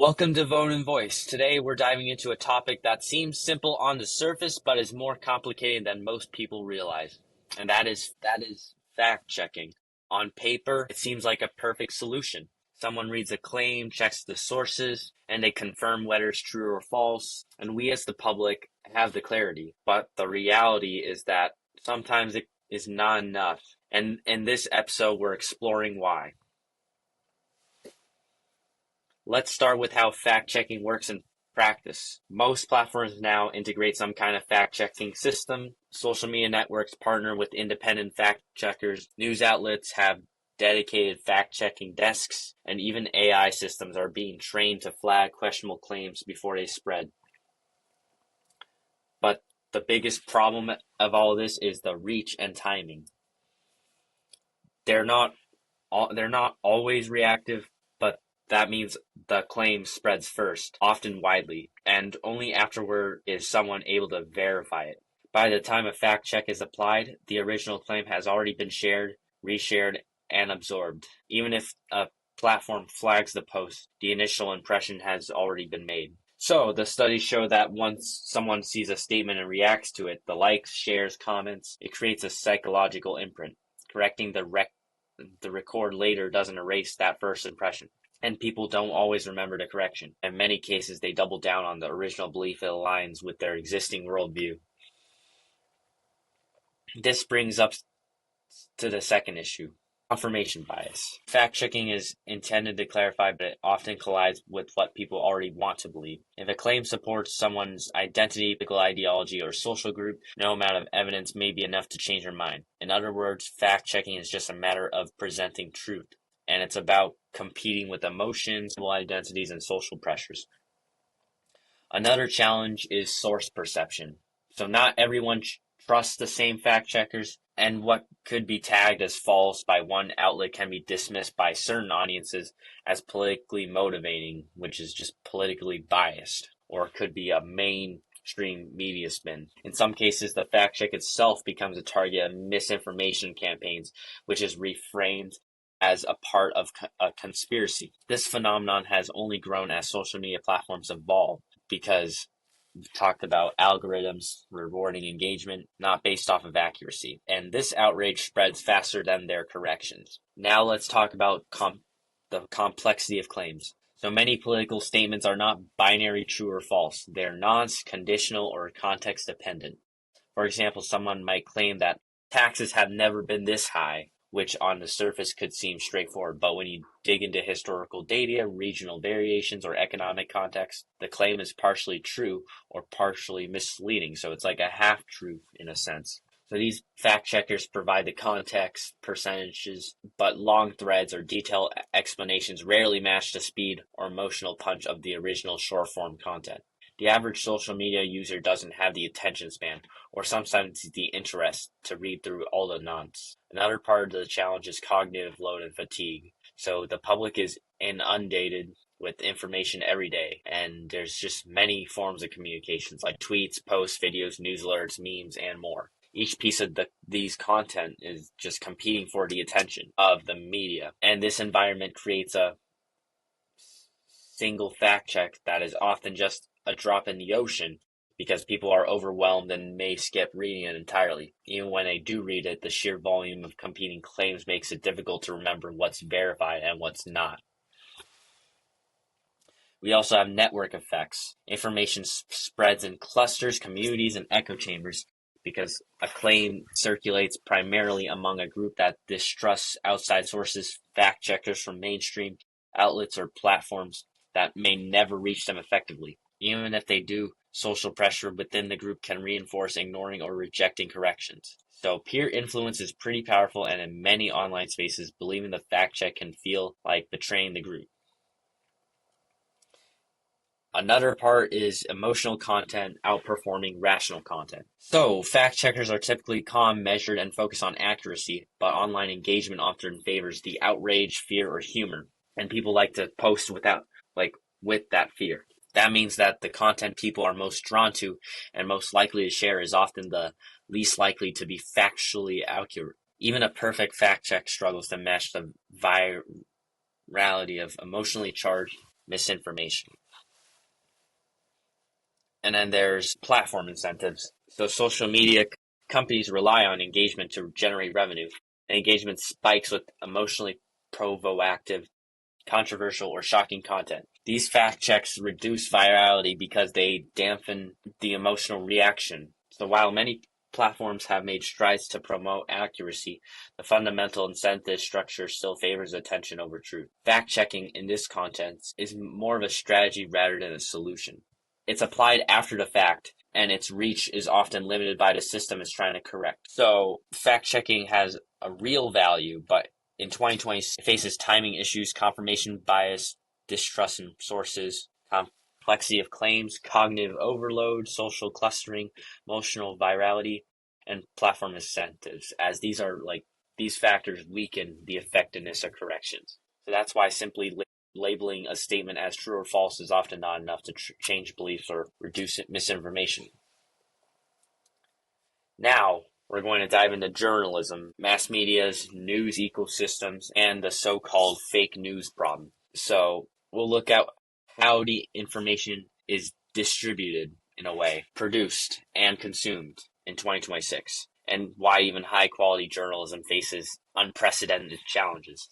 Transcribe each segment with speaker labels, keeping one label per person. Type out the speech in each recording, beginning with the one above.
Speaker 1: Welcome to Vote and Voice. Today we're diving into a topic that seems simple on the surface but is more complicated than most people realize. And that is fact checking. On paper, it seems like a perfect solution. Someone reads a claim, checks the sources, and they confirm whether it's true or false, and we as the public have the clarity. But the reality is that sometimes it is not enough. And in this episode, we're exploring why. Let's start with how fact-checking works in practice. Most platforms now integrate some kind of fact-checking system. Social media networks partner with independent fact-checkers. News outlets have dedicated fact-checking desks, and even AI systems are being trained to flag questionable claims before they spread. But the biggest problem of all of this is the reach and timing. They're not always reactive, but that means the claim spreads first, often widely, and only afterward is someone able to verify it. By the time a fact check is applied, the original claim has already been shared, reshared, and absorbed. Even if a platform flags the post, the initial impression has already been made. So the studies show that once someone sees a statement and reacts to it, the likes, shares, comments, it creates a psychological imprint. Correcting the record later doesn't erase that first impression. And people don't always remember the correction. In many cases, they double down on the original belief it aligns with their existing worldview. This brings up to the second issue, confirmation bias. Fact-checking is intended to clarify, but it often collides with what people already want to believe. If a claim supports someone's identity, political ideology, or social group, no amount of evidence may be enough to change their mind. In other words, fact-checking is just a matter of presenting truth. And it's about competing with emotions, identities, and social pressures. Another challenge is source perception. So not everyone trusts the same fact checkers, and what could be tagged as false by one outlet can be dismissed by certain audiences as politically motivating, which is just politically biased, or it could be a mainstream media spin. In some cases, the fact check itself becomes a target of misinformation campaigns, which is reframed as a part of a conspiracy. This phenomenon has only grown as social media platforms evolve because we've talked about algorithms rewarding engagement, not based off of accuracy. And this outrage spreads faster than their corrections. Now let's talk about the complexity of claims. So many political statements are not binary true or false. They're nuanced, conditional, or context dependent. For example, someone might claim that taxes have never been this high, which on the surface could seem straightforward, but when you dig into historical data, regional variations, or economic context, the claim is partially true or partially misleading, so it's like a half-truth in a sense. So these fact-checkers provide the context, percentages, but long threads or detailed explanations rarely match the speed or emotional punch of the original short-form content. The average social media user doesn't have the attention span, or sometimes the interest, to read through all the nonsense. Another part of the challenge is cognitive load and fatigue. So the public is inundated with information every day, and there's just many forms of communications like tweets, posts, videos, news alerts, memes, and more. Each piece of these content is just competing for the attention of the media, and this environment creates a single fact check that is often just a drop in the ocean because people are overwhelmed and may skip reading it entirely. Even when they do read it, the sheer volume of competing claims makes it difficult to remember what's verified and what's not. We also have network effects. Information spreads in clusters, communities, and echo chambers because a claim circulates primarily among a group that distrusts outside sources, fact checkers from mainstream outlets or platforms that may never reach them effectively. Even if they do, social pressure within the group can reinforce ignoring or rejecting corrections. So peer influence is pretty powerful, and in many online spaces, believing the fact check can feel like betraying the group. Another part is emotional content outperforming rational content. So fact checkers are typically calm, measured, and focus on accuracy, but online engagement often favors the outrage, fear, or humor. And people like to post with that fear. That means that the content people are most drawn to and most likely to share is often the least likely to be factually accurate. Even a perfect fact check struggles to match the virality of emotionally charged misinformation. And then there's platform incentives. So social media companies rely on engagement to generate revenue. And engagement spikes with emotionally provocative, controversial, or shocking content. These fact checks reduce virality because they dampen the emotional reaction. So while many platforms have made strides to promote accuracy, the fundamental incentive structure still favors attention over truth. Fact checking in this context is more of a strategy rather than a solution. It's applied after the fact, and its reach is often limited by the system it's trying to correct. So fact checking has a real value, but in 2020, it faces timing issues, confirmation bias, distrust in sources, complexity of claims, cognitive overload, social clustering, emotional virality, and platform incentives, as these factors weaken the effectiveness of corrections. So that's why simply labeling a statement as true or false is often not enough to change beliefs or reduce misinformation. Now, we're going to dive into journalism, mass media's news ecosystems, and the so-called fake news problem. So we'll look at how the information is distributed in a way, produced and consumed in 2026, and why even high-quality journalism faces unprecedented challenges.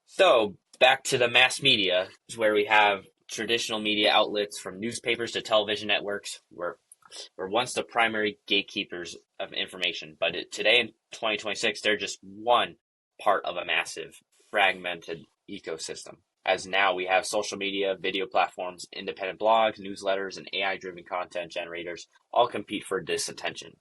Speaker 1: So back to the mass media, where we have traditional media outlets from newspapers to television networks, were once the primary gatekeepers of information, but today in 2026, they're just one part of a massive, fragmented ecosystem. As now we have social media, video platforms, independent blogs, newsletters, and AI-driven content generators all compete for this attention.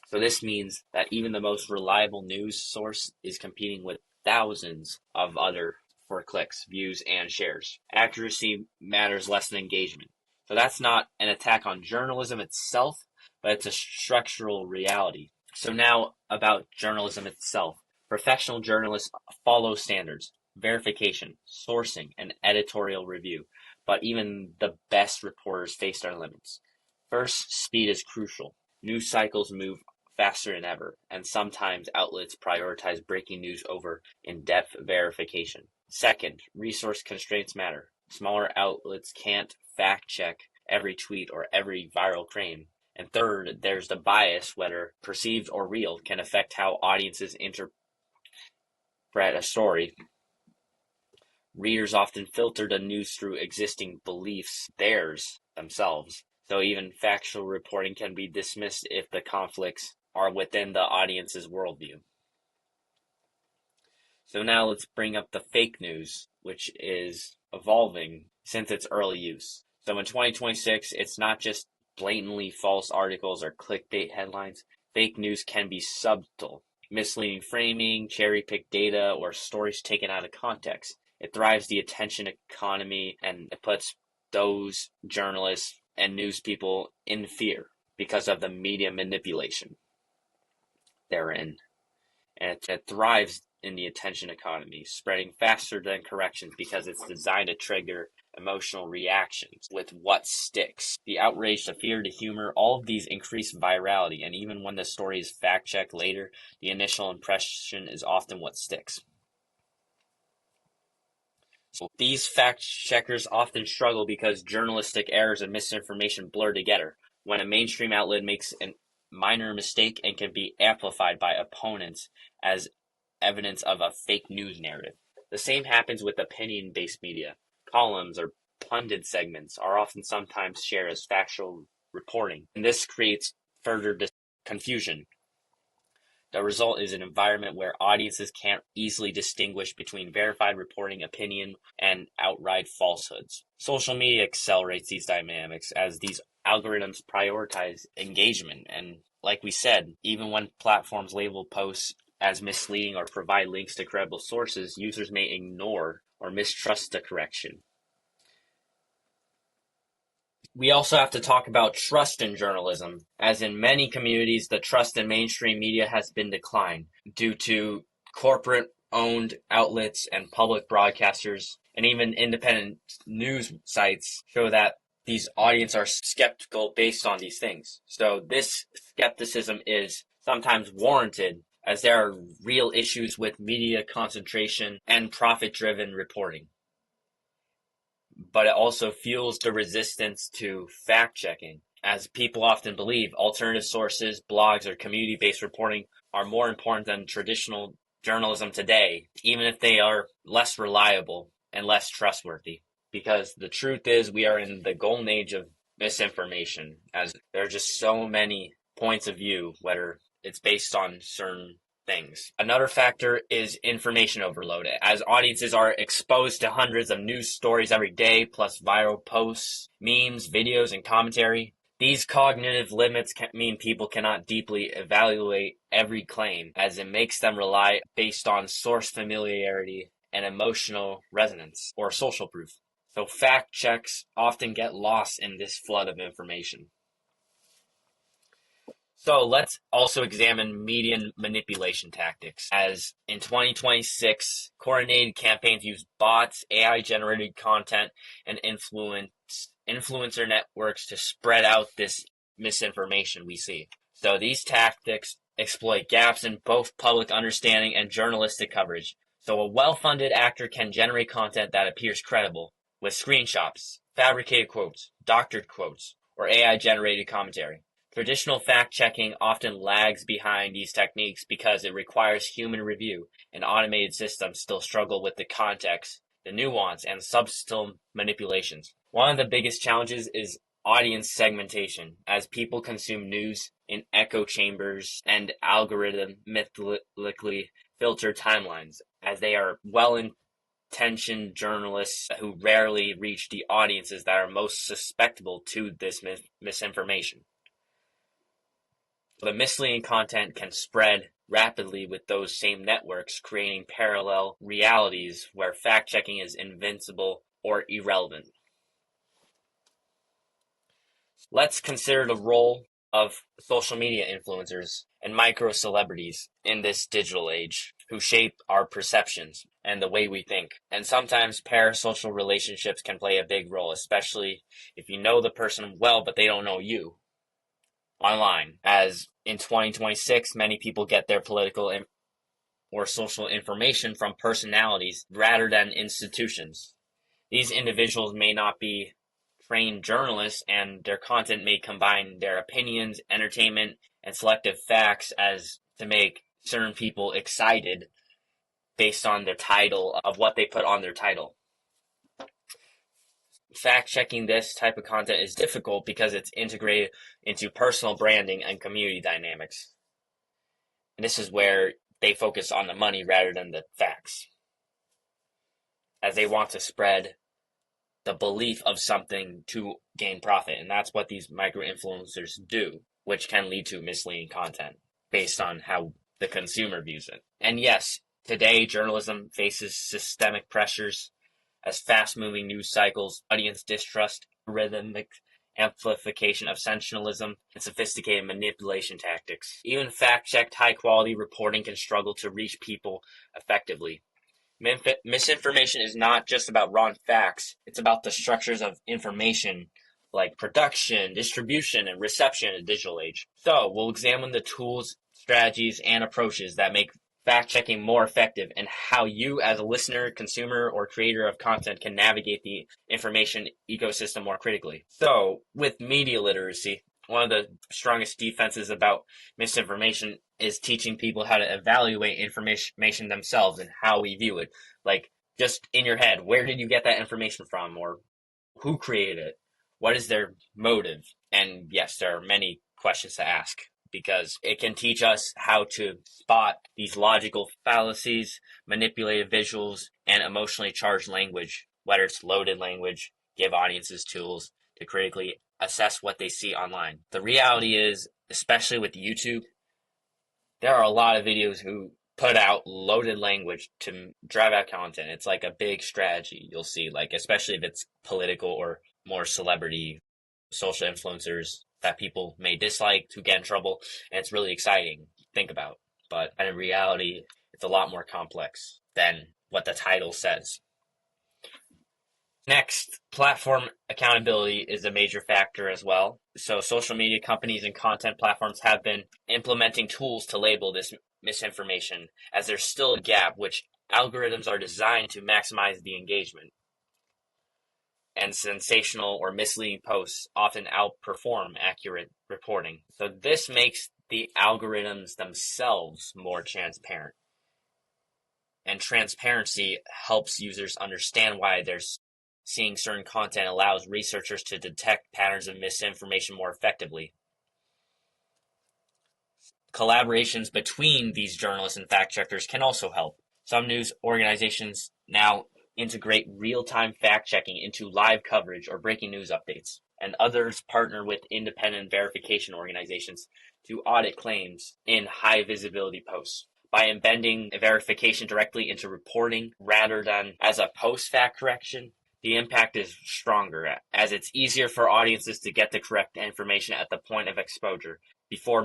Speaker 1: So this means that even the most reliable news source is competing with thousands of other for clicks, views, and shares. Accuracy matters less than engagement. So that's not an attack on journalism itself, but it's a structural reality. So now about journalism itself. Professional journalists follow standards, verification, sourcing, and editorial review, but even the best reporters face their limits. First, speed is crucial. News cycles move faster than ever, and sometimes outlets prioritize breaking news over in-depth verification. Second, resource constraints matter. Smaller outlets can't fact-check every tweet or every viral claim. And third, there's the bias, whether perceived or real, can affect how audiences interpret a story. Readers often filter the news through existing beliefs, theirs, themselves. So even factual reporting can be dismissed if the conflicts are within the audience's worldview. So now let's bring up the fake news, which is evolving since its early use. So in 2026, it's not just blatantly false articles or clickbait headlines. Fake news can be subtle, misleading framing, cherry-picked data, or stories taken out of context. It thrives the attention economy, and it puts those journalists and news people in fear because of the media manipulation therein. And it thrives in the attention economy, spreading faster than corrections because it's designed to trigger emotional reactions with what sticks. The outrage, the fear, the humor, all of these increase virality, and even when the story is fact-checked later, the initial impression is often what sticks. So these fact-checkers often struggle because journalistic errors and misinformation blur together. When a mainstream outlet makes a minor mistake and can be amplified by opponents as evidence of a fake news narrative. The same happens with opinion-based media. Columns or pundit segments are often sometimes shared as factual reporting, and this creates further confusion. The result is an environment where audiences can't easily distinguish between verified reporting, opinion, and outright falsehoods. Social media accelerates these dynamics as these algorithms prioritize engagement. And like we said, even when platforms label posts as misleading or provide links to credible sources, users may ignore or mistrust the correction. We also have to talk about trust in journalism, as in many communities, the trust in mainstream media has been declined due to corporate-owned outlets and public broadcasters, and even independent news sites show that these audiences are skeptical based on these things. So this skepticism is sometimes warranted, as there are real issues with media concentration and profit-driven reporting. but it also fuels the resistance to fact-checking. As people often believe, alternative sources, blogs, or community-based reporting are more important than traditional journalism today, even if they are less reliable and less trustworthy. Because the truth is, we are in the golden age of misinformation, as there are just so many points of view, whether it's based on certain things. Another factor is information overload. As audiences are exposed to hundreds of news stories every day, plus viral posts, memes, videos, and commentary, these cognitive limits can mean people cannot deeply evaluate every claim, as it makes them rely based on source familiarity and emotional resonance or social proof. So fact checks often get lost in this flood of information. So let's also examine media manipulation tactics. As in 2026, coordinated campaigns use bots, AI-generated content, and influencer networks to spread out this misinformation we see. So these tactics exploit gaps in both public understanding and journalistic coverage. So a well-funded actor can generate content that appears credible with screenshots, fabricated quotes, doctored quotes, or AI-generated commentary. Traditional fact-checking often lags behind these techniques because it requires human review, and automated systems still struggle with the context, the nuance, and subtle manipulations. One of the biggest challenges is audience segmentation, as people consume news in echo chambers and algorithmically filtered timelines, as they are well-intentioned journalists who rarely reach the audiences that are most susceptible to this misinformation. The misleading content can spread rapidly with those same networks, creating parallel realities where fact-checking is invincible or irrelevant. Let's consider the role of social media influencers and micro-celebrities in this digital age, who shape our perceptions and the way we think. And sometimes parasocial relationships can play a big role, especially if you know the person well but they don't know you online. As in 2026, many people get their political or social information from personalities rather than institutions. These individuals may not be trained journalists, and their content may combine their opinions, entertainment, and selective facts as to make certain people excited based on their title of what they put on their title. Fact-checking this type of content is difficult because it's integrated into personal branding and community dynamics. And this is where they focus on the money rather than the facts, as they want to spread the belief of something to gain profit. And that's what these micro-influencers do, which can lead to misleading content based on how the consumer views it. And yes, today journalism faces systemic pressures as fast-moving news cycles, audience distrust, rhythmic amplification of sensationalism, and sophisticated manipulation tactics. Even fact-checked, high-quality reporting can struggle to reach people effectively. Misinformation is not just about raw facts, it's about the structures of information, like production, distribution, and reception in a digital age. So, we'll examine the tools, strategies, and approaches that make fact-checking more effective, and how you as a listener, consumer, or creator of content can navigate the information ecosystem more critically. So, with media literacy, one of the strongest defenses about misinformation is teaching people how to evaluate information themselves and how we view it. Like, just in your head, where did you get that information from, or who created it? What is their motive? And yes, there are many questions to ask, because it can teach us how to spot these logical fallacies, manipulative visuals, and emotionally charged language, whether it's loaded language, give audiences tools to critically assess what they see online. The reality is, especially with YouTube, there are a lot of videos who put out loaded language to drive out content. It's like a big strategy you'll see, like especially if it's political or more celebrity, social influencers that people may dislike to get in trouble, and it's really exciting to think about. But in reality, it's a lot more complex than what the title says. Next, platform accountability is a major factor as well. So social media companies and content platforms have been implementing tools to label this misinformation, as there's still a gap, which algorithms are designed to maximize the engagement. and sensational or misleading posts often outperform accurate reporting. So this makes the algorithms themselves more transparent. And transparency helps users understand why they're seeing certain content, allows researchers to detect patterns of misinformation more effectively. Collaborations between these journalists and fact checkers can also help. Some news organizations now integrate real-time fact-checking into live coverage or breaking news updates, and others partner with independent verification organizations to audit claims in high-visibility posts. By embedding verification directly into reporting rather than as a post-fact correction, the impact is stronger, as it's easier for audiences to get the correct information at the point of exposure before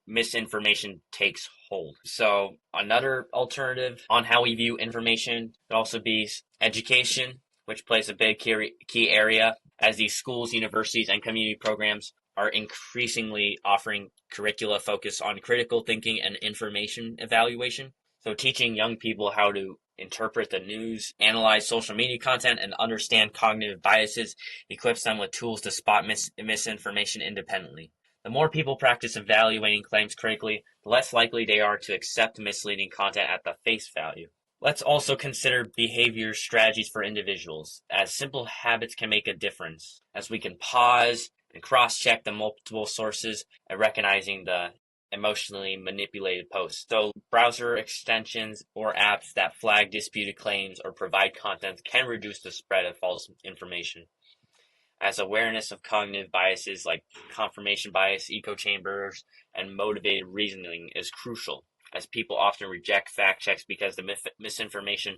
Speaker 1: misinformation takes hold. So another alternative on how we view information could also be education, which plays a big key area, as these schools, universities, and community programs are increasingly offering curricula focused on critical thinking and information evaluation. So teaching young people how to interpret the news, analyze social media content, and understand cognitive biases equips them with tools to spot misinformation independently. The more people practice evaluating claims critically, the less likely they are to accept misleading content at the face value. Let's also consider behavior strategies for individuals, as simple habits can make a difference, as we can pause and cross-check the multiple sources and recognizing the emotionally manipulated posts. So browser extensions or apps that flag disputed claims or provide content can reduce the spread of false information, as awareness of cognitive biases like confirmation bias, echo chambers, and motivated reasoning is crucial, as people often reject fact checks because the misinformation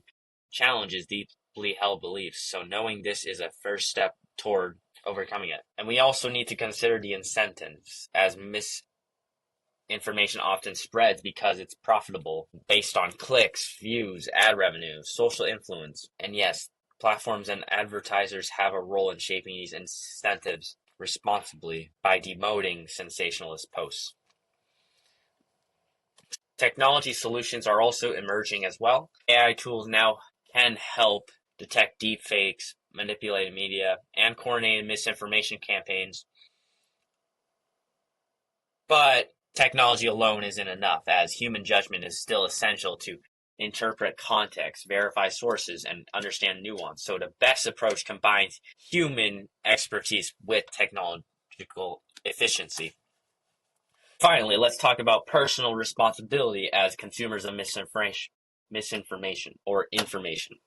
Speaker 1: challenges deeply held beliefs. So knowing this is a first step toward overcoming it. And we also need to consider the incentives, as misinformation often spreads because it's profitable, based on clicks, views, ad revenue, social influence. And yes, platforms and advertisers have a role in shaping these incentives responsibly by demoting sensationalist posts. Technology solutions are also emerging as well. AI tools now can help detect deepfakes, manipulated media, and coordinated misinformation campaigns. But technology alone isn't enough, as human judgment is still essential to interpret context, verify sources, and understand nuance. So the best approach combines human expertise with technological efficiency. Finally, let's talk about personal responsibility as consumers of misinformation or information.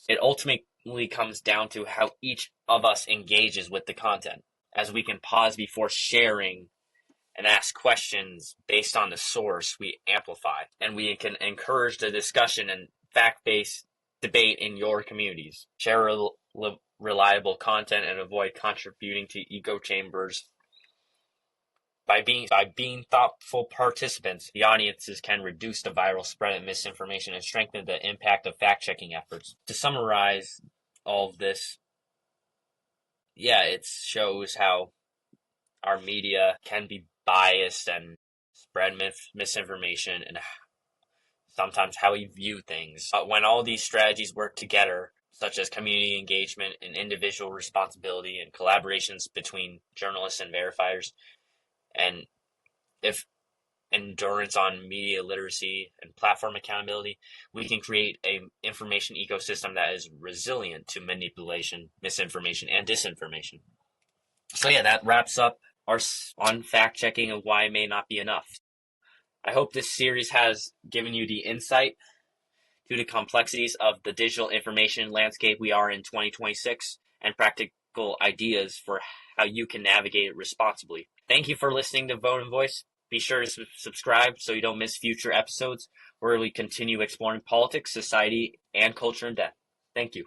Speaker 1: It ultimately comes down to how each of us engages with the content, as we can pause before sharing and ask questions based on the source we amplify, and we can encourage the discussion and fact-based debate in your communities. Share reliable content and avoid contributing to echo chambers. By being thoughtful participants, the audiences can reduce the viral spread of misinformation and strengthen the impact of fact-checking efforts. To summarize all of this, it shows how our media can be biased and spread misinformation, and sometimes how we view things. But when all these strategies work together, such as community engagement and individual responsibility and collaborations between journalists and verifiers, and if endurance on media literacy and platform accountability, we can create an information ecosystem that is resilient to manipulation, misinformation, and disinformation. So that wraps up our on fact-checking of why it may not be enough. I hope this series has given you the insight to the complexities of the digital information landscape we are in 2026 and practical ideas for how you can navigate it responsibly. Thank you for listening to Vote and Voice. Be sure to subscribe so you don't miss future episodes where we continue exploring politics, society, and culture in depth. Thank you.